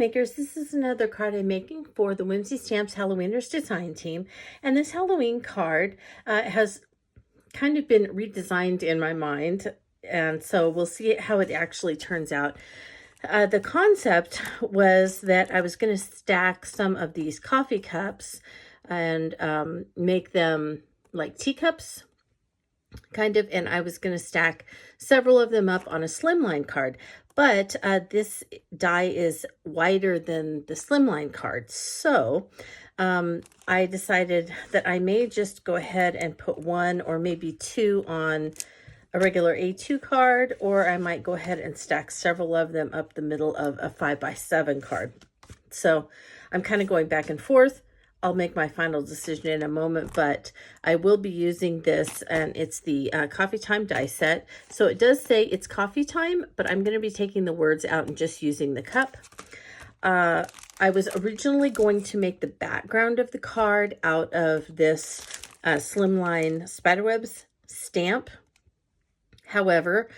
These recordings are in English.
makers, this is another card I'm making for the Whimsy Stamps Halloweeners design team. And this Halloween card has kind of been redesigned in my mind. And so we'll see how it actually turns out. The concept was that I was going to stack some of these coffee cups and make them like teacups, kind of, and I was going to stack several of them up on a slimline card, but this die is wider than the slimline card, so I decided that I may just go ahead and put one or maybe two on a regular A2 card, or I might go ahead and stack several of them up the middle of a 5x7 card. So I'm kind of going back and forth. I'll make my final decision in a moment, but I will be using this, and it's the Coffee Time die set. So it does say it's coffee time, but I'm going to be taking the words out and just using the cup. I was originally going to make the background of the card out of this Slimline Spiderwebs stamp. However,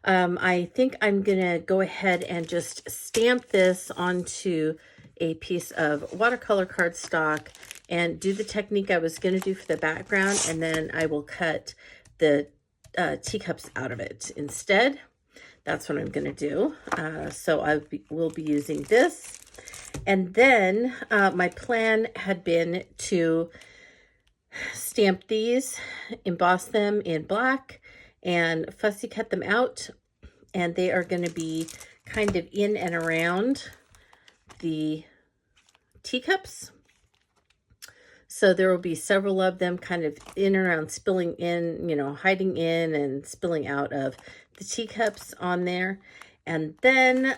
I think I'm going to go ahead and just stamp this onto a piece of watercolor cardstock and do the technique I was going to do for the background, and then I will cut the teacups out of it instead. That's what I'm going to do. So I will be using this. And then my plan had been to stamp these, emboss them in black, and fussy cut them out. And they are going to be kind of in and around the teacups. So there will be several of them kind of in and around, spilling in, you know, hiding in and spilling out of the teacups on there. And then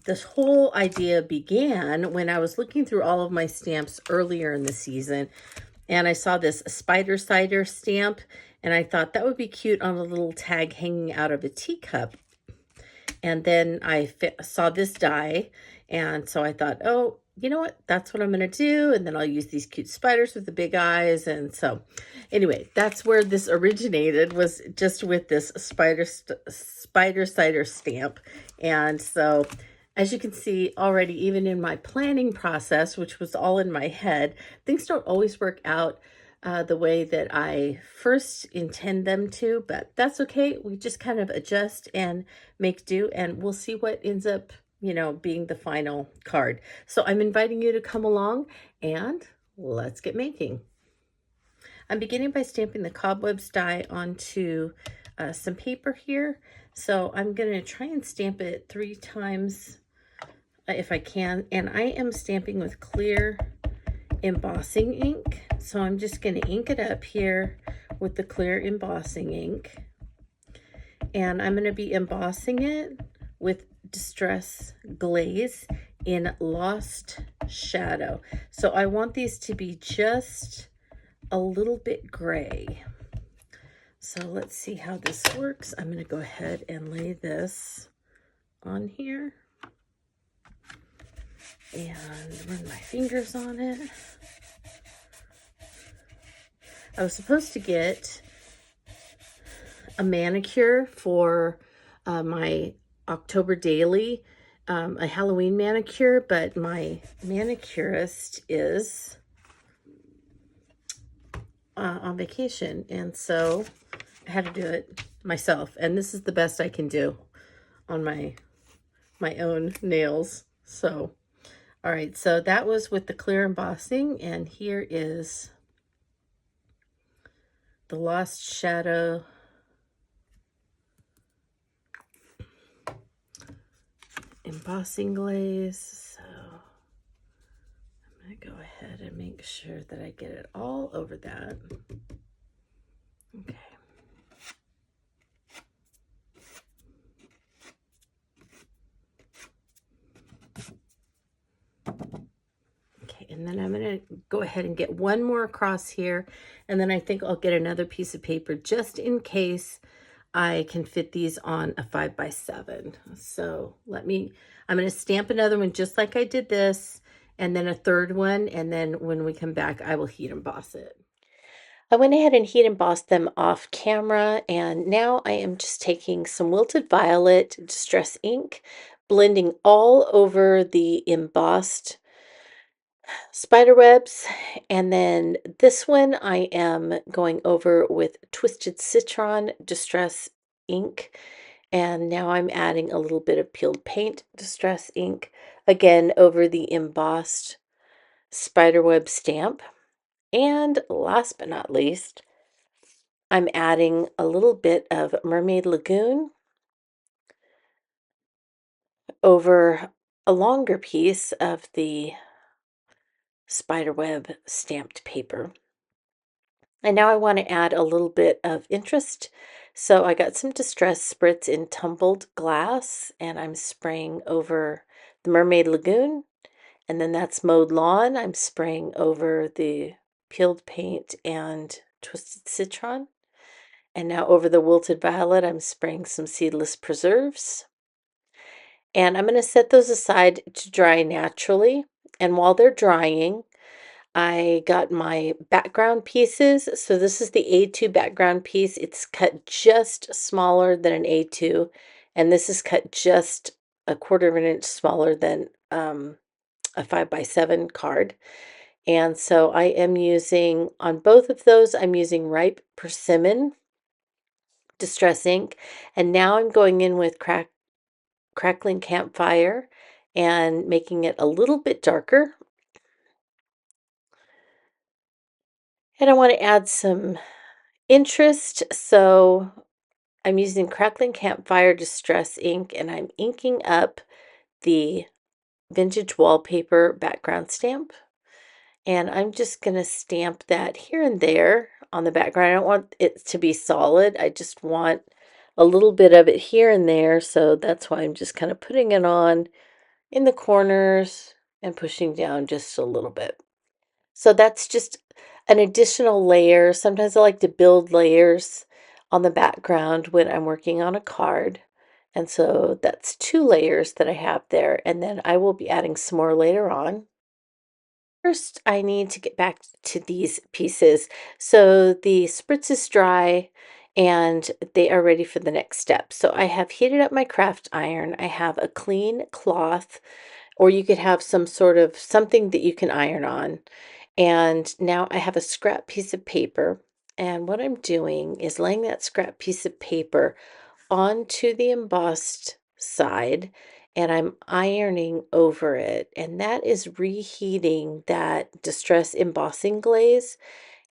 this whole idea began when I was looking through all of my stamps earlier in the season, and I saw this Cider stamp, and I thought that would be cute on a little tag hanging out of a teacup. And then I saw this die, and so I thought, oh, you know what? That's what I'm going to do. And then I'll use these cute spiders with the big eyes. And so anyway, that's where this originated, was just with this Spider Cider stamp. And so as you can see already, even in my planning process, which was all in my head, things don't always work out the way that I first intend them to, but that's okay. We just kind of adjust and make do, and we'll see what ends up, you know, being the final card. So I'm inviting you to come along and let's get making. I'm beginning by stamping the cobwebs die onto some paper here. So I'm going to try and stamp it 3 times if I can. And I am stamping with clear embossing ink. So I'm just going to ink it up here with the clear embossing ink. And I'm going to be embossing it with Distress Glaze in Lost Shadow. So I want these to be just a little bit gray. So let's see how this works. I'm going to go ahead and lay this on here and run my fingers on it. I was supposed to get a manicure for my October daily, a Halloween manicure, but my manicurist is on vacation, and so I had to do it myself, and this is the best I can do on my own nails. So all right, so that was with the clear embossing, and here is the Lost Shadow embossing glaze. So I'm going to go ahead and make sure that I get it all over that. Okay. Okay, and then I'm going to go ahead and get one more across here, and then I think I'll get another piece of paper just in case I can fit these on a 5x7. So I'm going to stamp another one just like I did this, and then a third one, and then when we come back, I will heat emboss it. I went ahead and heat embossed them off camera, and now I am just taking some Wilted Violet Distress ink, blending all over the embossed spider webs. And then this one I am going over with Twisted Citron Distress ink. And now I'm adding a little bit of peeled paint distress ink, again over the embossed spiderweb stamp. And last but not least, I'm adding a little bit of Mermaid Lagoon over a longer piece of the spiderweb stamped paper. And now I want to add a little bit of interest. So I got some Distress Spritz in tumbled glass, and I'm spraying over the Mermaid Lagoon. And then that's Mowed Lawn. I'm spraying over the peeled paint and Twisted Citron. And now over the Wilted Violet, I'm spraying some Seedless Preserves. And I'm going to set those aside to dry naturally. And while they're drying, I got my background pieces. So this is the A2 background piece. It's cut just smaller than an A2. And this is cut just a quarter of an inch smaller than a 5x7 card. And so I am using, on both of those, I'm using Ripe Persimmon Distress ink. And now I'm going in with Crackling Campfire and making it a little bit darker. And I want to add some interest, so I'm using Crackling Campfire Distress ink, and I'm inking up the Vintage Wallpaper background stamp. And I'm just going to stamp that here and there on the background. I don't want it to be solid. I just want a little bit of it here and there. So that's why I'm just kind of putting it on in the corners and pushing down just a little bit. So that's just an additional layer. Sometimes I like to build layers on the background when I'm working on a card. And so that's 2 layers that I have there. And then I will be adding some more later on. First, I need to get back to these pieces. So the spritz is dry and they are ready for the next step. So I have heated up my craft iron. I have a clean cloth, or you could have some sort of something that you can iron on. And now I have a scrap piece of paper. And what I'm doing is laying that scrap piece of paper onto the embossed side, and I'm ironing over it. And that is reheating that Distress embossing glaze.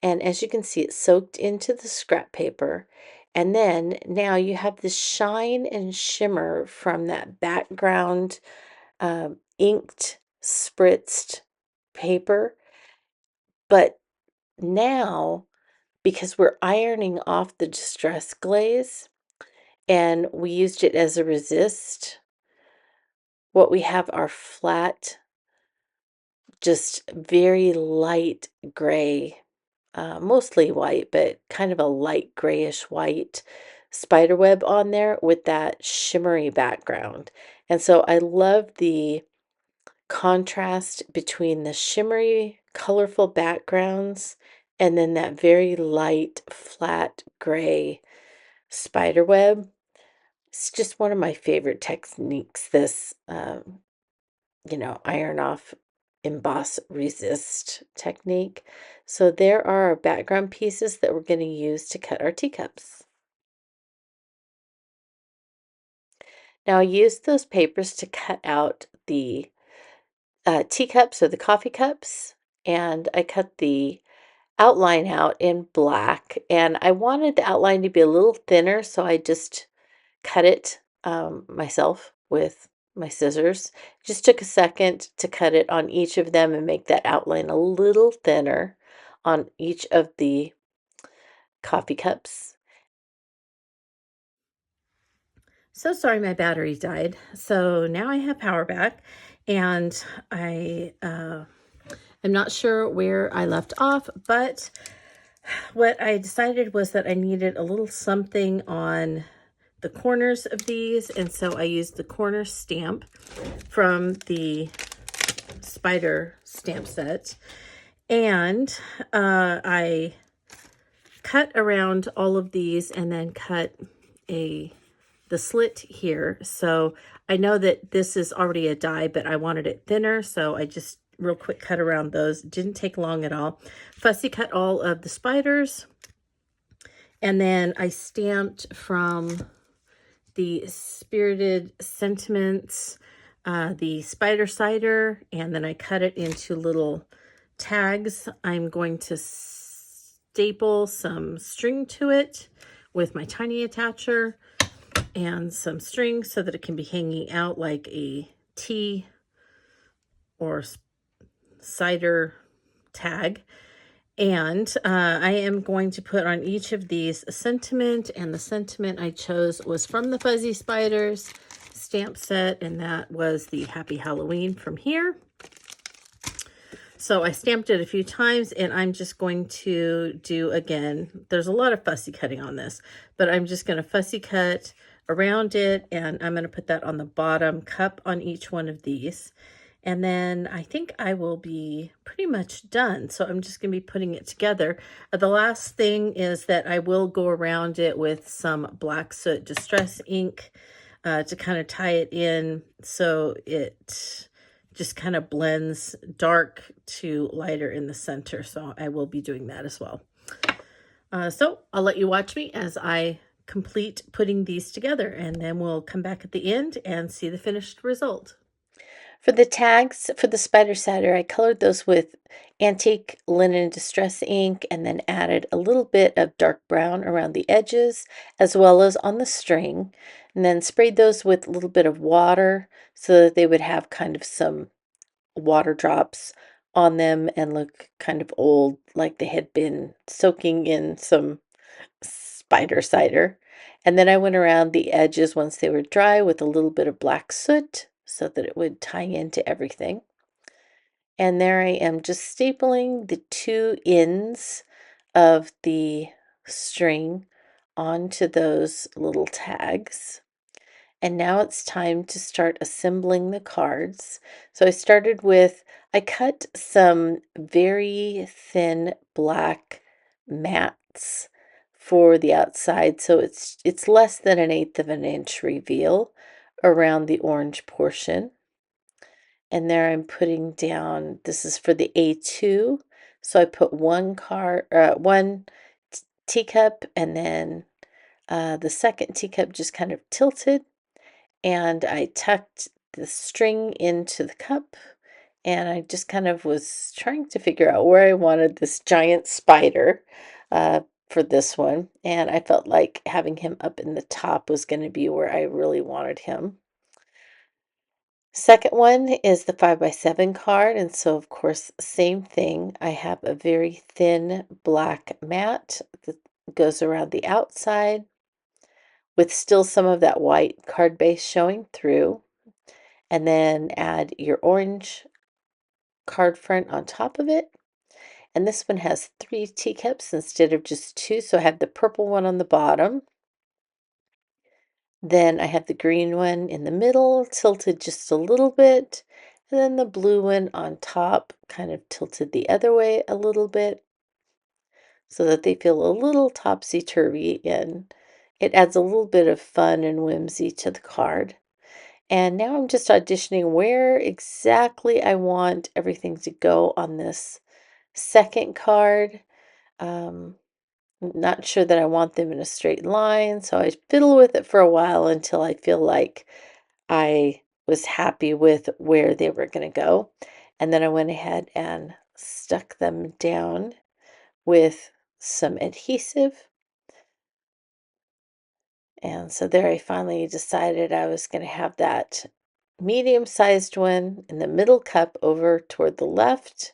And as you can see, it's soaked into the scrap paper. And then now you have this shine and shimmer from that background inked, spritzed paper. But now, because we're ironing off the Distress glaze and we used it as a resist, what we have are flat, just very light gray, mostly white, but kind of a light grayish white spiderweb on there with that shimmery background. And so I love the contrast between the shimmery, colorful backgrounds and then that very light, flat gray spider web. It's just one of my favorite techniques, this, iron off, emboss, resist technique. So there are our background pieces that we're going to use to cut our teacups. Now I used those papers to cut out the teacups or the coffee cups, and I cut the outline out in black, and I wanted the outline to be a little thinner, so I just cut it myself with my scissors. Just took a second to cut it on each of them and make that outline a little thinner on each of the coffee cups. So sorry my battery died. So now I have power back, and I am not sure where I left off, but what I decided was that I needed a little something on the corners of these, and so I used the corner stamp from the spider stamp set, and I cut around all of these and then cut the slit here. So I know that this is already a die, but I wanted it thinner, so I just real quick cut around those. Didn't take long at all. Fussy cut all of the spiders, and then I stamped from the Spirited Sentiments, the Spider Cider, and then I cut it into little tags. I'm going to staple some string to it with my tiny attacher and some string so that it can be hanging out like a tea or cider tag. And I am going to put on each of these a sentiment, and the sentiment I chose was from the Fuzzy Spiders stamp set, and that was the Happy Halloween from here. So I stamped it a few times, and I'm just going to do, again, there's a lot of fussy cutting on this, but I'm just going to fussy cut around it, and I'm going to put that on the bottom cup on each one of these. And then I think I will be pretty much done. So I'm just going to be putting it together. The last thing is that I will go around it with some Black Soot Distress ink to kind of tie it in so it just kind of blends dark to lighter in the center. So I will be doing that as well. So I'll let you watch me as I complete putting these together, and then we'll come back at the end and see the finished result. For the tags for the Spider Cider, I colored those with Antique Linen Distress ink and then added a little bit of dark brown around the edges as well as on the string, and then sprayed those with a little bit of water so that they would have kind of some water drops on them and look kind of old, like they had been soaking in some spider cider. And then I went around the edges once they were dry with a little bit of black soot so that it would tie into everything. And there I am just stapling the two ends of the string onto those little tags. And now it's time to start assembling the cards. So I cut some very thin black mats for the outside, so it's less than 1/8 of an inch reveal around the orange portion. And there I'm putting down, this is for the A2, so I put one teacup, and then the second teacup just kind of tilted, and I tucked the string into the cup, and I just kind of was trying to figure out where I wanted this giant spider for this one, and I felt like having him up in the top was going to be where I really wanted him. Second one is the 5x7 card, and so of course, same thing. I have a very thin black mat that goes around the outside with still some of that white card base showing through, and then add your orange card front on top of it. And this one has 3 teacups instead of just 2, so I have the purple one on the bottom. Then I have the green one in the middle, tilted just a little bit, and then the blue one on top, kind of tilted the other way a little bit, so that they feel a little topsy-turvy, and it adds a little bit of fun and whimsy to the card. And now I'm just auditioning where exactly I want everything to go on this second card. Not sure that I want them in a straight line, so I fiddle with it for a while until I feel like I was happy with where they were going to go. And then I went ahead and stuck them down with some adhesive. And so there I finally decided I was going to have that medium-sized one in the middle cup over toward the left,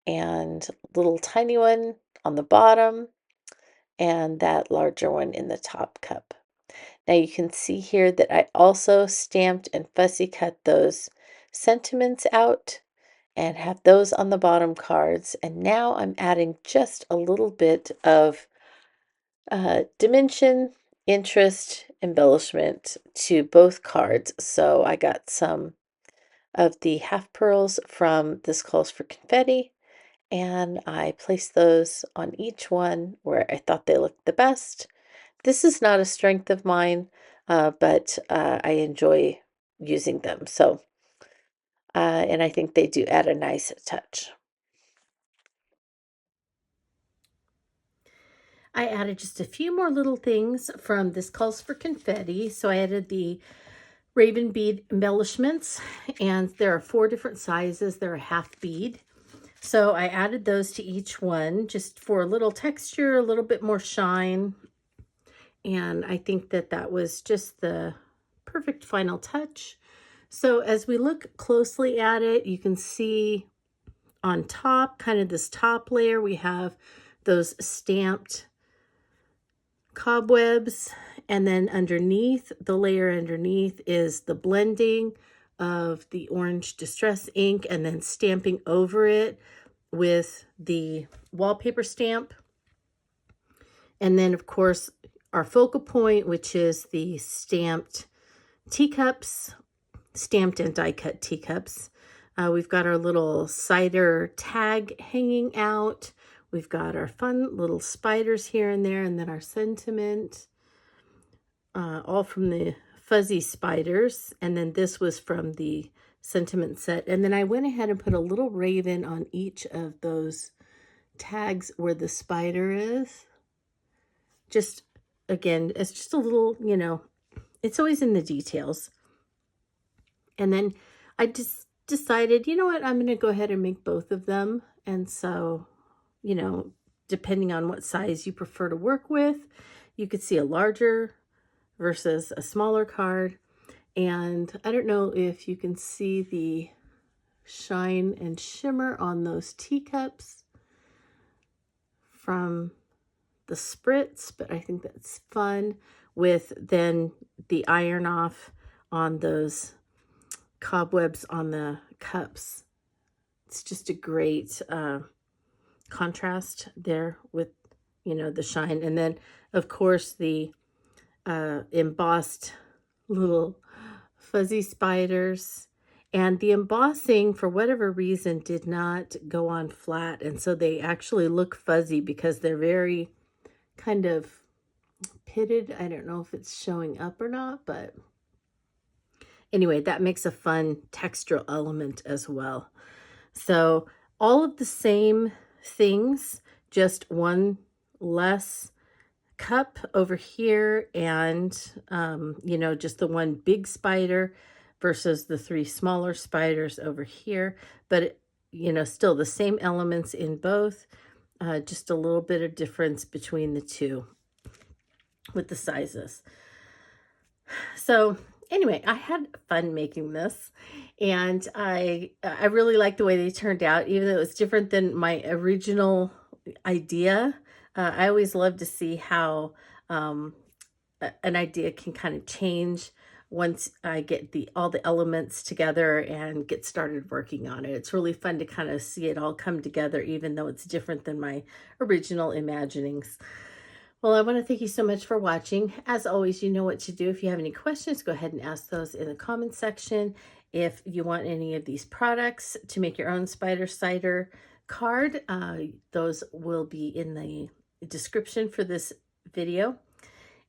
and little tiny one on the bottom, and that larger one in the top cup. Now you can see here that I also stamped and fussy cut those sentiments out and have those on the bottom cards. And now I'm adding just a little bit of dimension, interest, embellishment to both cards. So I got some of the half pearls from This Calls for Confetti, and I placed those on each one where I thought they looked the best. This is not a strength of mine, but I enjoy using them. So, and I think they do add a nice touch. I added just a few more little things from This Calls for Confetti. So I added the raven bead embellishments, and there are 4 different sizes. They're a half bead. So I added those to each one just for a little texture, a little bit more shine. And I think that that was just the perfect final touch. So as we look closely at it, you can see on top, kind of this top layer, we have those stamped cobwebs, and then underneath, the layer underneath is the blending of the orange distress ink and then stamping over it with the wallpaper stamp. And then of course our focal point, which is the stamped teacups, stamped and die cut teacups. We've got our little cider tag hanging out. We've got our fun little spiders here and there, and then our sentiment, all from the fuzzy spiders. And then this was from the sentiment set. And then I went ahead and put a little raven on each of those tags where the spider is. Just, again, it's just a little, you know, it's always in the details. And then I just decided, you know what, I'm going to go ahead and make both of them. And so, you know, depending on what size you prefer to work with, you could see a larger versus a smaller card. And I don't know if you can see the shine and shimmer on those teacups from the spritz, but I think that's fun, with then the iron off on those cobwebs on the cups. It's just a great contrast there with, you know, the shine. And then of course the embossed little fuzzy spiders, and the embossing for whatever reason did not go on flat, and so they actually look fuzzy because they're very kind of pitted. I don't know if it's showing up or not, but anyway, that makes a fun textural element as well. So all of the same things, just one less cup over here, and you know, just the one big spider versus the 3 smaller spiders over here. But you know, still the same elements in both, just a little bit of difference between the two with the sizes. So anyway, I had fun making this, and I really like the way they turned out, even though it was different than my original idea. I always love to see how an idea can kind of change once I get all the elements together and get started working on it. It's really fun to kind of see it all come together, even though it's different than my original imaginings. Well, I want to thank you so much for watching. As always, you know what to do. If you have any questions, go ahead and ask those in the comment section. If you want any of these products to make your own spider cider card, those will be in the description for this video.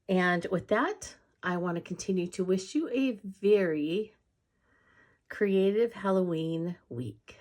And with that, I want to continue to wish you a very creative Halloween week.